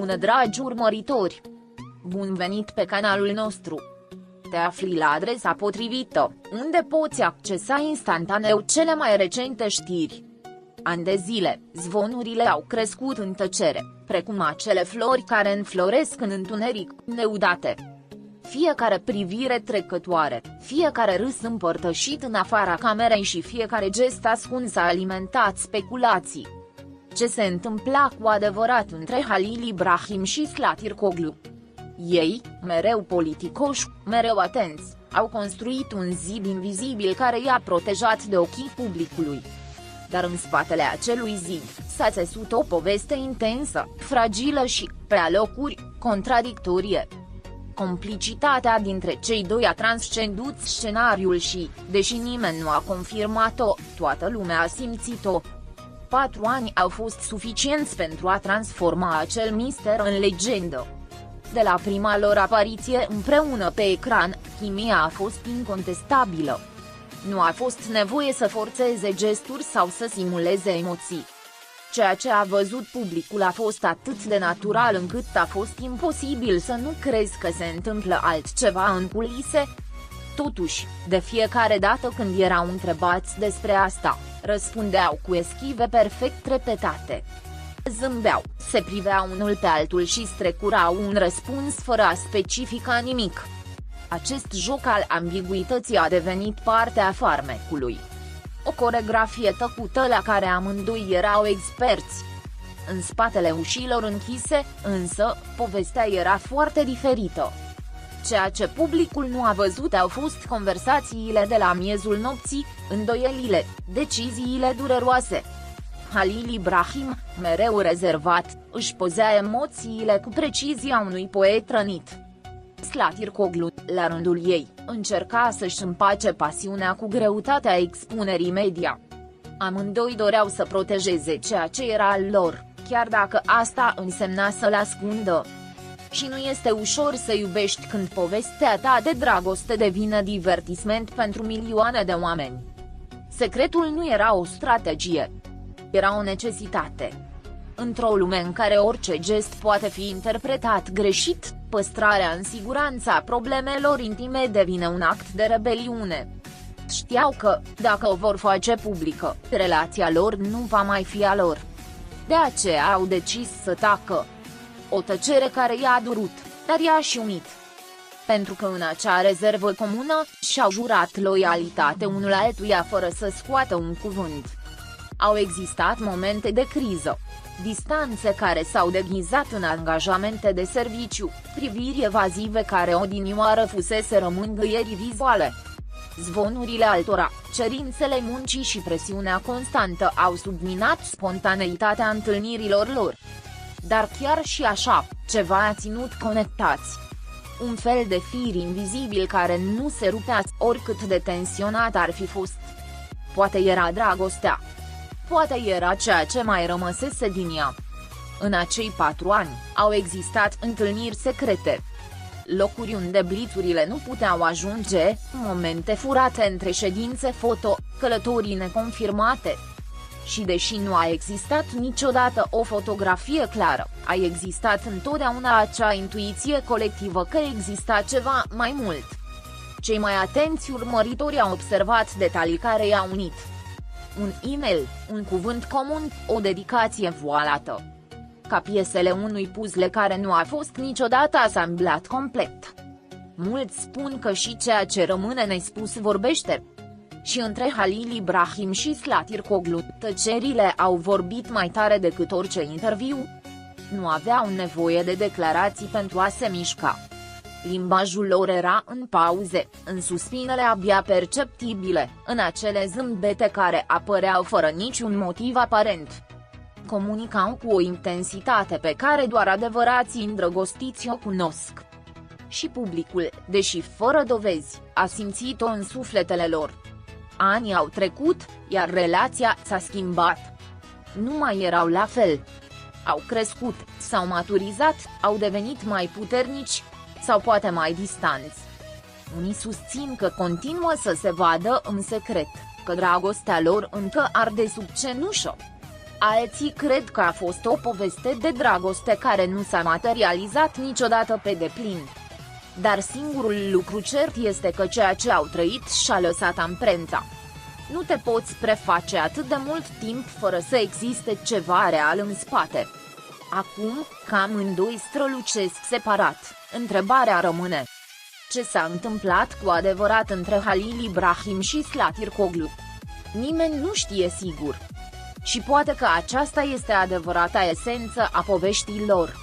Bună dragi urmăritori! Bun venit pe canalul nostru! Te afli la adresa potrivită, unde poți accesa instantaneu cele mai recente știri. Ani de zile, zvonurile au crescut în tăcere, precum acele flori care înfloresc în întuneric, neudate. Fiecare privire trecătoare, fiecare râs împărtășit în afara camerei și fiecare gest ascuns a alimentat speculații. Ce se întâmpla cu adevărat între Halil Ibrahim și Slatir Coglu? Ei, mereu politicoși, mereu atenți, au construit un zid invizibil care i-a protejat de ochii publicului. Dar în spatele acelui zid, s-a țesut o poveste intensă, fragilă și, pe alocuri, contradictorie. Complicitatea dintre cei doi a transcendut scenariul și, deși nimeni nu a confirmat-o, toată lumea a simțit-o. 4 ani au fost suficienți pentru a transforma acel mister în legendă. De la prima lor apariție împreună pe ecran, chimia a fost incontestabilă. Nu a fost nevoie să forțeze gesturi sau să simuleze emoții. Ceea ce a văzut publicul a fost atât de natural încât a fost imposibil să nu crezi că se întâmplă altceva în culise. Totuși, de fiecare dată când erau întrebați despre asta, răspundeau cu eschive perfect repetate. Zâmbeau, se priveau unul pe altul și strecurau un răspuns fără a specifica nimic. Acest joc al ambiguității a devenit parte a farmecului. O coregrafie tăcută la care amândoi erau experți. În spatele ușilor închise, însă, povestea era foarte diferită. Ceea ce publicul nu a văzut au fost conversațiile de la miezul nopții, îndoielile, deciziile dureroase. Halil Ibrahim, mereu rezervat, își pozea emoțiile cu precizia unui poet rănit. Slatir Coglu, la rândul ei, încerca să-și împace pasiunea cu greutatea expunerii media. Amândoi doreau să protejeze ceea ce era al lor, chiar dacă asta însemna să-l ascundă. Și nu este ușor să iubești când povestea ta de dragoste devine divertisment pentru milioane de oameni. Secretul nu era o strategie. Era o necesitate. Într-o lume în care orice gest poate fi interpretat greșit, păstrarea în siguranță a problemelor intime devine un act de rebeliune. Știau că, dacă o vor face publică, relația lor nu va mai fi a lor. De aceea au decis să tacă. O tăcere care i-a durut, dar i-a și unit. Pentru că în acea rezervă comună, și-au jurat loialitate unul altuia fără să scoată un cuvânt. Au existat momente de criză. Distanțe care s-au deghizat în angajamente de serviciu, priviri evazive care odinioară fuseseră mângâieri vizuale. Zvonurile altora, cerințele muncii și presiunea constantă au subminat spontaneitatea întâlnirilor lor. Dar chiar și așa, ceva a ținut conectați. Un fel de fir invizibil care nu se rupea, oricât de tensionat ar fi fost. Poate era dragostea. Poate era ceea ce mai rămăsese din ea. În acei 4 ani, au existat întâlniri secrete. Locuri unde blițurile nu puteau ajunge, momente furate între ședințe foto, călătorii neconfirmate. Și deși nu a existat niciodată o fotografie clară, a existat întotdeauna acea intuiție colectivă că exista ceva mai mult. Cei mai atenți urmăritori au observat detalii care i-au unit. Un e-mail, un cuvânt comun, o dedicație voalată. Ca piesele unui puzzle care nu a fost niciodată asamblat complet. Mulți spun că și ceea ce rămâne nespus vorbește. Și între Halil Ibrahim și Slatir Coglu, tăcerile au vorbit mai tare decât orice interviu. Nu aveau nevoie de declarații pentru a se mișca. Limbajul lor era în pauze, în suspinele abia perceptibile, în acele zâmbete care apăreau fără niciun motiv aparent. Comunicau cu o intensitate pe care doar adevărații îndrăgostiți o cunosc. Și publicul, deși fără dovezi, a simțit-o în sufletele lor. Anii au trecut, iar relația s-a schimbat. Nu mai erau la fel. Au crescut, s-au maturizat, au devenit mai puternici, sau poate mai distanți. Unii susțin că continuă să se vadă în secret, că dragostea lor încă arde sub cenușă. Alții cred că a fost o poveste de dragoste care nu s-a materializat niciodată pe deplin. Dar singurul lucru cert este că ceea ce au trăit și-a lăsat amprenta. Nu te poți preface atât de mult timp fără să existe ceva real în spate. Acum, că amândoi strălucesc separat, întrebarea rămâne: ce s-a întâmplat cu adevărat între Halil Ibrahim și Zlatirkoglu? Nimeni nu știe sigur. Și poate că aceasta este adevărata esență a poveștii lor.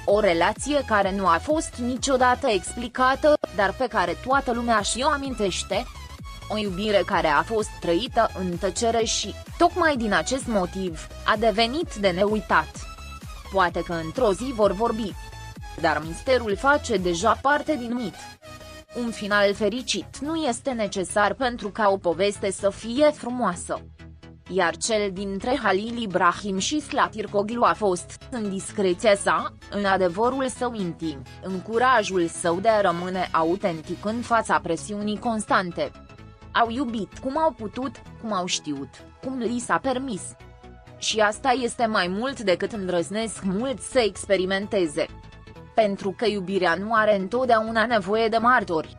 O relație care nu a fost niciodată explicată, dar pe care toată lumea și-o amintește. O iubire care a fost trăită în tăcere și, tocmai din acest motiv, a devenit de neuitat. Poate că într-o zi vor vorbi. Dar misterul face deja parte din mit. Un final fericit nu este necesar pentru ca o poveste să fie frumoasă. Iar cel dintre Halil Ibrahim și Zlatirkoglu a fost, în discreția sa, în adevărul său intim, în curajul său de a rămâne autentic în fața presiunii constante. Au iubit cum au putut, cum au știut, cum li s-a permis. Și asta este mai mult decât îndrăznesc mulți să experimenteze. Pentru că iubirea nu are întotdeauna nevoie de martori.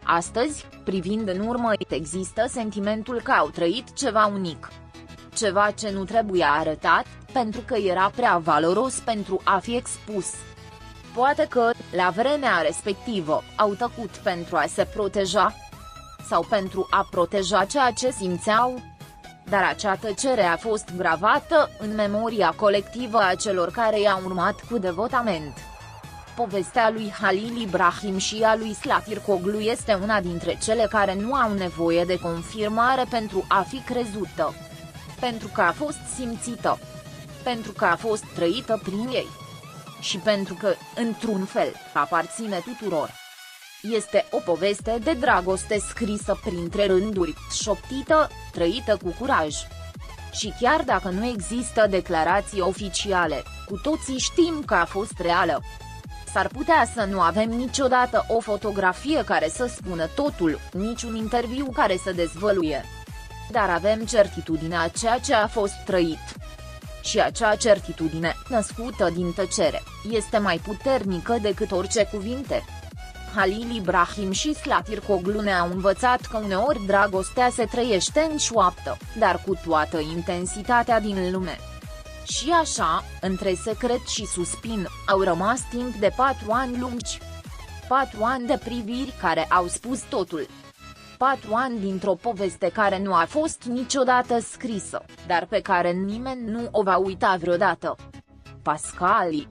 Astăzi, privind în urmă, există sentimentul că au trăit ceva unic. Ceva ce nu trebuia arătat, pentru că era prea valoros pentru a fi expus. Poate că, la vremea respectivă, au tăcut pentru a se proteja. Sau pentru a proteja ceea ce simțeau. Dar acea tăcere a fost gravată în memoria colectivă a celor care i-au urmat cu devotament. Povestea lui Halil Ibrahim și a lui Zlatirkoglu este una dintre cele care nu au nevoie de confirmare pentru a fi crezută. Pentru că a fost simțită. Pentru că a fost trăită prin ei. Și pentru că, într-un fel, aparține tuturor. Este o poveste de dragoste scrisă printre rânduri, șoptită, trăită cu curaj. Și chiar dacă nu există declarații oficiale, cu toții știm că a fost reală. S-ar putea să nu avem niciodată o fotografie care să spună totul, niciun interviu care să dezvăluie. Dar avem certitudinea ceea ce a fost trăit. Și acea certitudine, născută din tăcere, este mai puternică decât orice cuvinte. Halil Ibrahim și Zlatirkoglu ne-au învățat că uneori dragostea se trăiește în șoaptă, dar cu toată intensitatea din lume. Și așa, între secret și suspin, au rămas timp de 4 ani lungi. 4 ani de priviri care au spus totul. 4 ani dintr-o poveste care nu a fost niciodată scrisă, dar pe care nimeni nu o va uita vreodată. Pascali.